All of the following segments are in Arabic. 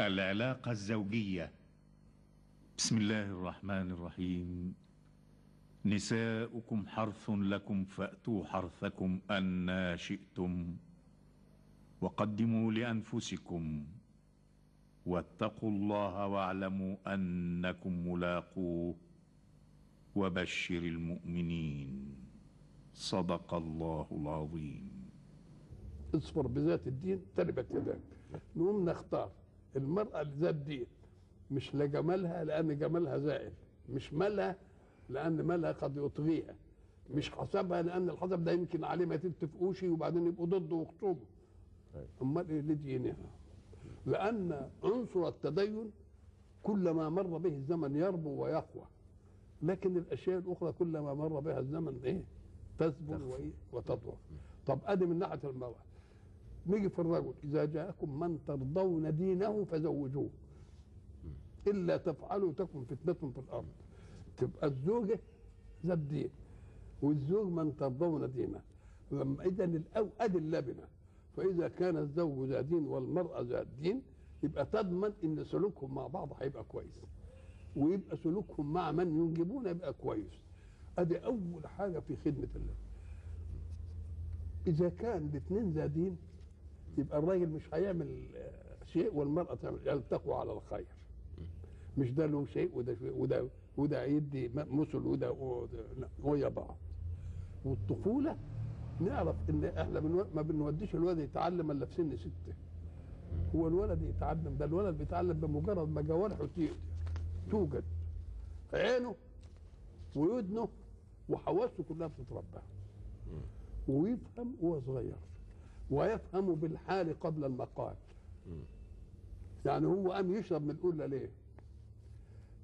العلاقة الزوجية. بسم الله الرحمن الرحيم. نساؤكم حرث لكم فأتوا حرثكم أنى شئتم وقدموا لأنفسكم واتقوا الله واعلموا أنكم ملاقوه وبشر المؤمنين. صدق الله العظيم. اصبر بذات الدين تربت يداك. نقوم نختار المرأة ذات دين، مش لجمالها لأن جمالها زائل، مش مالها لأن مالها قد يطغيها، مش حسبها لأن الحسب ده يمكن عليه ما تتفقوش وبعدين يبقوا ضده ويخصموا. أمال إيه لدينها؟ لأن عنصر التدين كلما مر به الزمن يربو ويقوى، لكن الأشياء الأخرى كلما مر بها الزمن إيه؟ تثبت وتضعف. طب أدي من ناحية المرأة. نيجي في الرجل: إذا جاءكم من ترضون دينه فزوجوه إلا تفعلوا تكن فتنة في الأرض. تبقى الزوجة ذات دين والزوج من ترضون دينه. لما إذا أدي اللبنة، فإذا كان الزوج ذات دين والمرأة ذات دين يبقى تضمن إن سلوكهم مع بعض هيبقى كويس، ويبقى سلوكهم مع من ينجبون يبقى كويس. أدي أول حاجة في خدمة الله. إذا كان الاثنين ذات دين يبقى الراجل مش هيعمل شيء والمرأة تعمل، يلتقوا على الخير. مش ده له شيء وده شيء وده يدي مثل وده ويا بعض. والطفولة نعرف ان احنا ما بنوديش الولد يتعلم الا في سن 6. هو الولد يتعلم، ده الولد بيتعلم بمجرد ما جوارحه توجد عينه وودنه وحواسه كلها بتتربى، ويفهم وهو صغير، ويفهم بالحال قبل المقال. يعني هو قام يشرب من القله ليه؟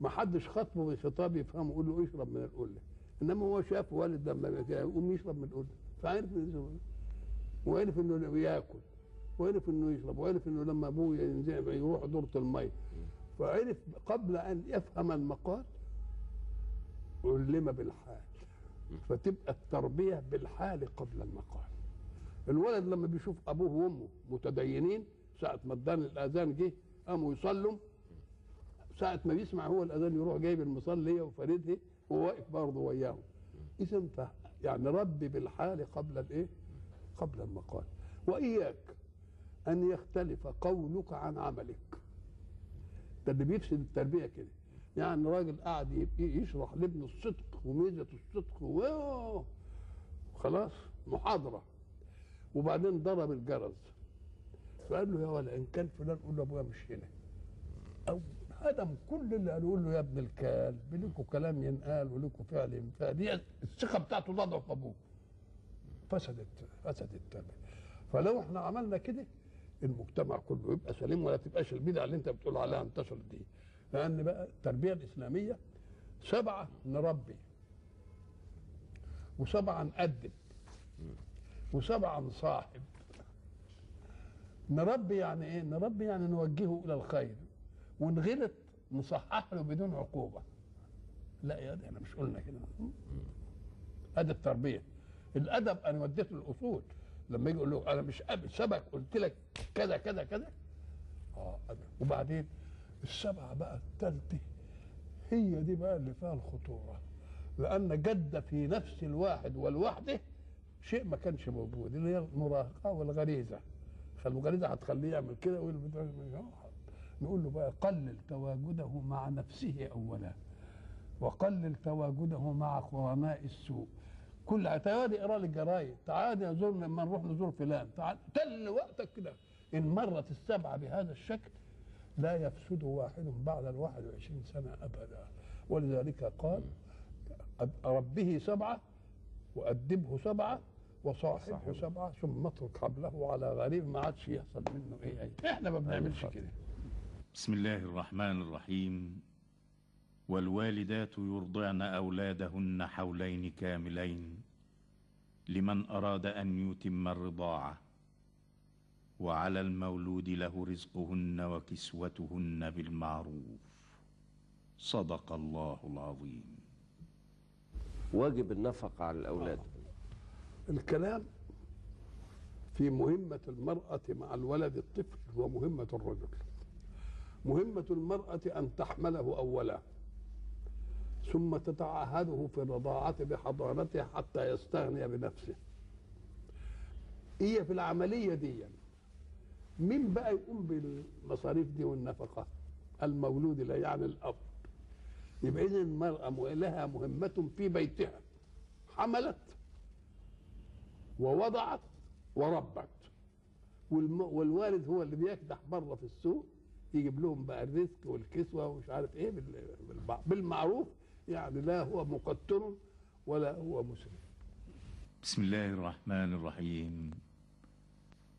ما حدش خاطبه بخطاب يفهمه يقول له اشرب من القله، انما هو شاف والد لما يقوم يشرب من القله فعرف انه يشرب، وعرف انه بياكل، وعرف انه يشرب، وعرف انه لما ابوه يروح دورة الميه، فعرف قبل ان يفهم المقال علم بالحال. فتبقى التربيه بالحال قبل المقال. الولد لما بيشوف ابوه وامه متدينين ساعه ما ادان الاذان جه قاموا يصلوا، ساعه ما بيسمع هو الاذان يروح جايب المصليه وفاردها وواقف برضه وياهم. اذا يعني ربي بالحال قبل الايه؟ قبل المقال. واياك ان يختلف قولك عن عملك. ده اللي بيفسد التربيه كده. يعني راجل قاعد يشرح لابنه الصدق وميزه الصدق وخلاص محاضره، وبعدين ضرب الجرس فقال له: يا ولا ان كان فلان قول له ابويا مش هنا. او هدم كل اللي قالوا له: يا ابن الكلب لكم كلام ينقال ولكم فعل ينفعل. دي الثقه بتاعته تضعف ابوه. فسدت التربيه. فلو احنا عملنا كده المجتمع كله يبقى سليم، ولا تبقاش البدع اللي انت بتقول عليها انتشرت دي. لان بقى التربيه الاسلاميه 7 نربي، و7 نأدب، و7 نصاحب. نربي يعني ايه؟ نربي يعني نوجهه الى الخير، ونغلط نصحح له بدون عقوبه. لا يا احنا مش قلنا كده. ادي التربيه. الادب انا وديته الاصول. لما يجي يقول له: انا مش قابل سبق قلت لك كذا كذا كذا. وبعدين 7 بقى الثالثه هي دي بقى اللي فيها الخطوره، لان جد في نفس الواحد والوحده شيء ما كانش موجود، اللي هي المراهقه والغريزه. فالغريزه هتخليه يعمل كده نقول له بقى: قلل تواجده مع نفسه اولا، وقلل تواجده مع قرناء السوء. كل تعالى اقرا لي الجرايد، تعالى زور لما نروح نزور فلان، تعال تل وقتك كده. ان مرت ال7 بهذا الشكل لا يفسد واحد بعد 21 سنه ابدا. ولذلك قال: ربه 7 وأدبه 7 وصاحبه 7 ثم اترك حبله على غريب. ما عادش يحصل منه ايه. احنا ما بنعملش كده. بسم الله الرحمن الرحيم. والوالدات يرضعن أولادهن حولين كاملين لمن أراد أن يتم الرضاعة، وعلى المولود له رزقهن وكسوتهن بالمعروف. صدق الله العظيم. واجب النفقة على الأولاد. الكلام في مهمة المرأة مع الولد الطفل ومهمة الرجل. مهمة المرأة أن تحمله أولا، ثم تتعهده في الرضاعة بحضانته حتى يستغني بنفسه. هي في العملية دي مين بقى يقوم بالمصاريف دي والنفقة؟ المولود لا، يعني الأب. يبقى إذن المرأة لها مهمة في بيتها، حملت ووضعت وربت، والوالد هو اللي بيكدح بره في السوق يجيب لهم بقى الرزق والكسوة ومش عارف ايه بالمعروف، يعني لا هو مقتر ولا هو مسرف. بسم الله الرحمن الرحيم.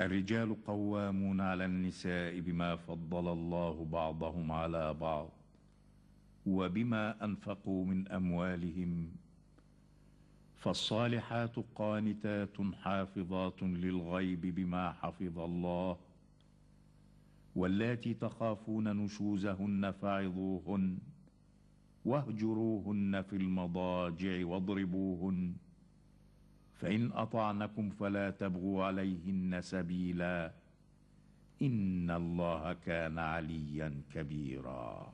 الرجال قوامون على النساء بما فضل الله بعضهم على بعض وبما أنفقوا من أموالهم، فالصالحات قانتات حافظات للغيب بما حفظ الله، واللاتي تخافون نشوزهن فعظوهن واهجروهن في المضاجع واضربوهن، فإن أطعنكم فلا تبغوا عليهن سبيلا، إن الله كان عليا كبيرا.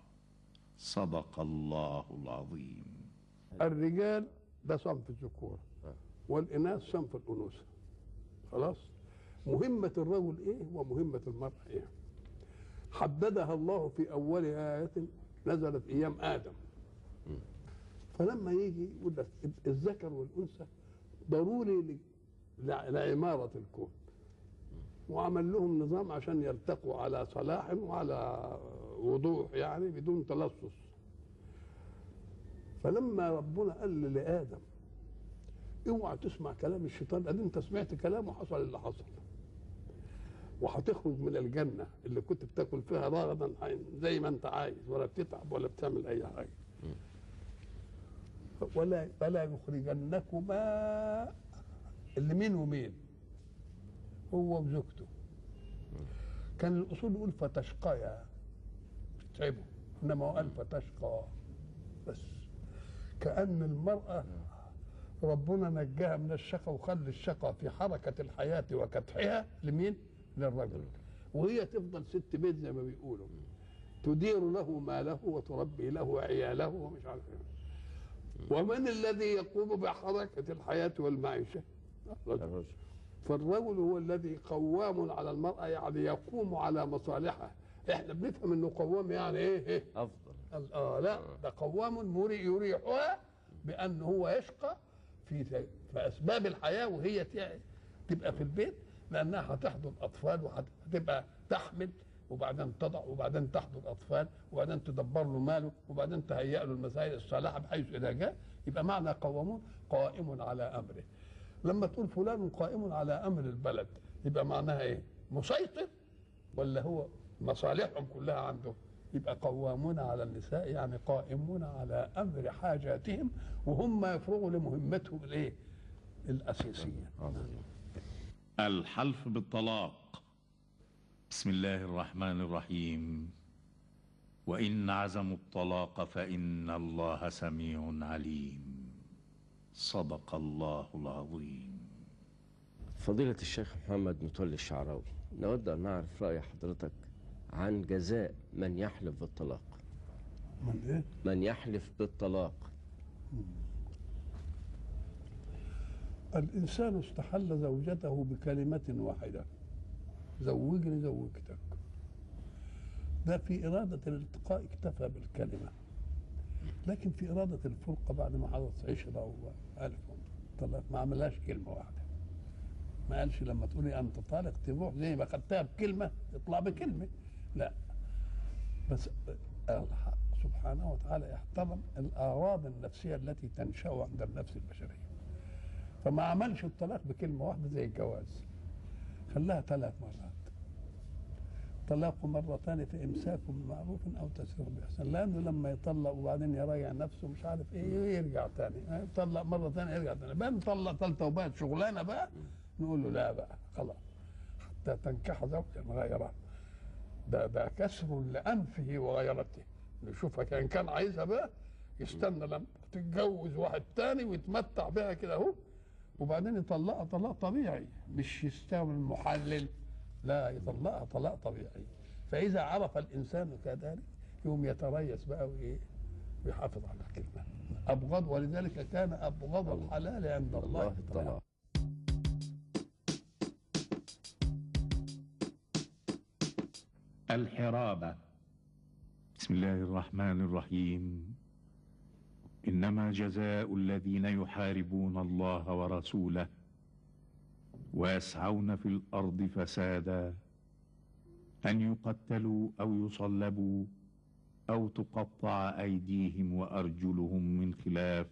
صدق الله العظيم. الرجال ده صنف الذكور والإناث صنف الأنوثة. خلاص، مهمة الرجل إيه ومهمة المرأة إيه؟ حددها الله في أول آية نزلت أيام آدم. فلما يجي يقول لك الذكر والأنثى ضروري لعمارة الكون، وعمل لهم نظام عشان يلتقوا على صلاح وعلى وضوح، يعني بدون تلصص. فلما ربنا قال لآدم اوعى تسمع كلام الشيطان، ادي انت سمعت كلامه حصل اللي حصل، وهتخرج من الجنة اللي كنت بتاكل فيها رغدا زي ما انت عايز، ولا بتتعب ولا بتعمل اي حاجة، فلا يخرجنكما اللي مين ومين، هو وزوجته. كان الاصول يقول فتشقيا تتعبوا، انما هو قال فتشقى بس. كأن المرأة ربنا نجاها من الشقى وخلى الشقى في حركة الحياة وكدحها لمين؟ للرجل، وهي تفضل ست بيت زي ما بيقولوا، تدير له ماله وتربي له عياله ومش عارف ايه. ومن الذي يقوم بحركة الحياة والمعيشة؟ الرجل. فالرجل هو الذي قوام على المرأة، يعني يقوم على مصالحها. احنا بنفهم انه قوام يعني ايه؟ افضل. لا، ده قوام يريحها بأنه هو يشقى في أسباب الحياة، وهي تبقى في البيت، لأنها هتحضن أطفال وهتبقى تحمل وبعدين تضع وبعدين تحضن أطفال وبعدين تدبر له ماله وبعدين تهيئ له المسائل الصالحة، بحيث إذا جاء يبقى معنى قوامون قائم على أمره. لما تقول فلان قائم على أمر البلد يبقى معناها إيه؟ مسيطر ولا هو مصالحهم كلها عنده؟ يبقى قوامون على النساء يعني قائمون على امر حاجاتهم، وهم يفرغوا لمهمتهم الايه؟ الاساسيه. الحلف بالطلاق. بسم الله الرحمن الرحيم. وإن عزموا الطلاق فإن الله سميع عليم. صدق الله العظيم. فضيلة الشيخ محمد متولي الشعراوي، نود أن نعرف رأي حضرتك عن جزاء من يحلف بالطلاق. من ايه؟ من يحلف بالطلاق. الانسان استحل زوجته بكلمه واحده، زوجني زوجتك. ده في اراده الالتقاء اكتفى بالكلمه، لكن في اراده الفرقه بعد ما حدث عشره والف طلاق ما عملهاش كلمه واحده. ما قالش لما تقولي انت طالق تروح زي ما خدتها بكلمه تطلع بكلمه، لا، بس الحق سبحانه وتعالى يحترم الآراض النفسية التي تنشأ عند النفس البشرية، فما عملش الطلاق بكلمة واحدة زي الجواز، خلاها 3 مرات. طلاق مرتان فإمساك بمعروف أو تسريح بإحسان، لأنه لما يطلق وبعدين يراجع نفسه مش عارف إيه يرجع تاني، يطلق مرة ثانية يرجع تاني، بقى نطلق ثالثة وبقت شغلانة بقى، نقول له لا بقى خلاص حتى تنكح زوجا غيره. ده كسر لأنفه وغيرته. نشوفها كان عايزها بقى يستنى لما تتجوز واحد تاني ويتمتع بها كده اهو، وبعدين يطلقها طلاق طبيعي، مش يستعمل محلل، لا يطلقها طلاق طبيعي. فإذا عرف الإنسان كذلك يوم يتريث بقى وإيه ويحافظ على كلمة أبغض. ولذلك كان أبغض الحلال عند الله الطلاق. الحرابة. بسم الله الرحمن الرحيم. إنما جزاء الذين يحاربون الله ورسوله ويسعون في الأرض فسادا أن يقتلوا أو يصلبوا أو تقطع أيديهم وأرجلهم من خلاف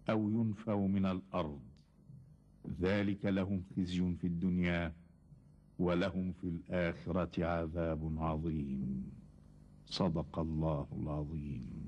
أو ينفوا من الأرض، ذلك لهم خزي في الدنيا ولهم في الآخرة عذاب عظيم. صدق الله العظيم.